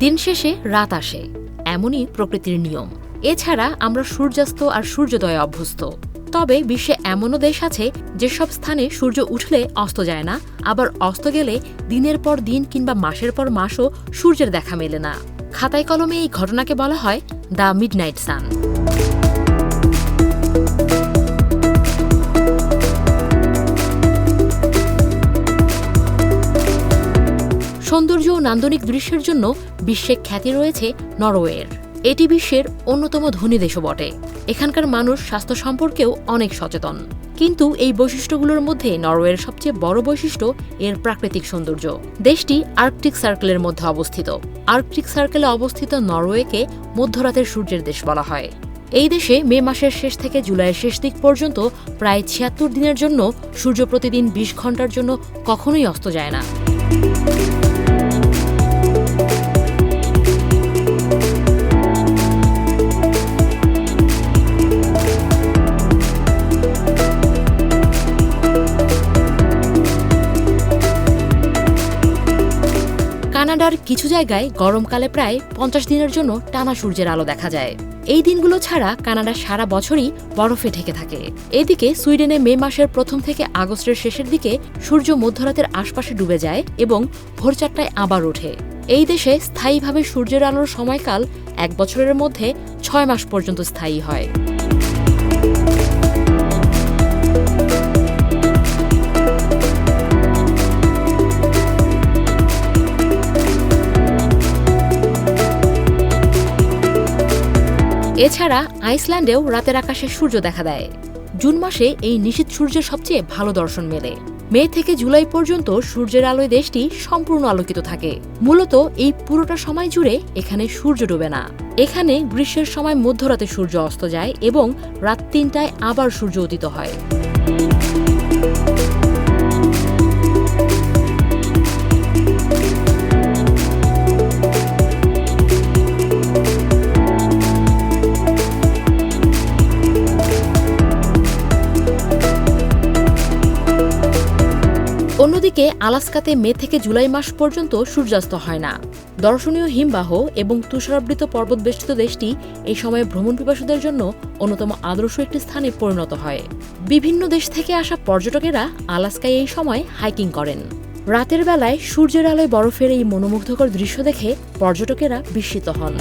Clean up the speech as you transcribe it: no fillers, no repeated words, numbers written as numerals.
দিন শেষে রাত আসে, এমনই প্রকৃতির নিয়ম। এছাড়া আমরা সূর্যাস্ত আর সূর্যোদয়ে অভ্যস্ত। তবে বিশ্বে এমনও দেশ আছে যেসব স্থানে সূর্য উঠলে অস্ত যায় না, আবার অস্ত গেলে দিনের পর দিন কিংবা মাসের পর মাসও সূর্যের দেখা মেলে না। খাতায় কলমে এই ঘটনাকে বলা হয় দ্য মিডনাইট সান। সৌন্দর্য ও নান্দনিক দৃশ্যের জন্য বিশ্বে খ্যাতি রয়েছে নরওয়ের। এটি বিশ্বের অন্যতম ধনী দেশও বটে। এখানকার মানুষ স্বাস্থ্য সম্পর্কেও অনেক সচেতন। কিন্তু এই বৈশিষ্ট্যগুলোর মধ্যে নরওয়ের সবচেয়ে বড় বৈশিষ্ট্য এর প্রাকৃতিক সৌন্দর্য। দেশটি আর্কটিক সার্কেলের মধ্যে অবস্থিত। আর্কটিক সার্কেলে অবস্থিত নরওয়েকে মধ্যরাতের সূর্যের দেশ বলা হয়। এই দেশে মে মাসের শেষ থেকে জুলাইয়ের শেষ দিক পর্যন্ত প্রায় ৭৬ দিনের জন্য সূর্য প্রতিদিন ২০ ঘন্টার জন্য কখনোই অস্ত যায় না। কানাডার কিছু জায়গায় গরমকালে প্রায় ৫০ দিনের জন্য টানা সূর্যের আলো দেখা যায়। এই দিনগুলো ছাড়া কানাডা সারা বছরই বরফে ঢেকে থাকে। এদিকে সুইডেনে মে মাসের প্রথম থেকে আগস্টের শেষের দিকে সূর্য মধ্যরাতের আশপাশে ডুবে যায় এবং ভোর ৪টায় আবার ওঠে। এই দেশে স্থায়ীভাবে সূর্যের আলোর সময়কাল ১ বছরের মধ্যে ৬ মাস পর্যন্ত স্থায়ী হয়। এছাড়া আইসল্যান্ডেও রাতের আকাশে সূর্য দেখা দেয়। জুন মাসে এই নিশীথ সূর্যের সবচেয়ে ভালো দর্শন মেলে। মে থেকে জুলাই পর্যন্ত সূর্যের আলোয় দেশটি সম্পূর্ণ আলোকিত থাকে। মূলত এই পুরোটা সময় জুড়ে এখানে সূর্য ডোবে না। এখানে গ্রীষ্মের সময় মধ্যরাতে সূর্য অস্ত যায় এবং রাত ৩টায় আবার সূর্য উদিত হয়। অন্যদিকে আলাস্কাতে মে থেকে জুলাই মাস পর্যন্ত সূর্যাস্ত হয় না। দর্শনীয় হিমবাহ এবং তুষারাবৃত পর্বতবেষ্টিত দেশটি এই সময়ে ভ্রমণ পিপাসুদের জন্য অন্যতম আদর্শ একটি স্থানে পরিণত হয়। বিভিন্ন দেশ থেকে আসা পর্যটকেরা আলাস্কায় এই সময় হাইকিং করেন। রাতের বেলায় সূর্যের আলোয় বরফের এই মনোমুগ্ধকর দৃশ্য দেখে পর্যটকেরা বিস্মিত হন।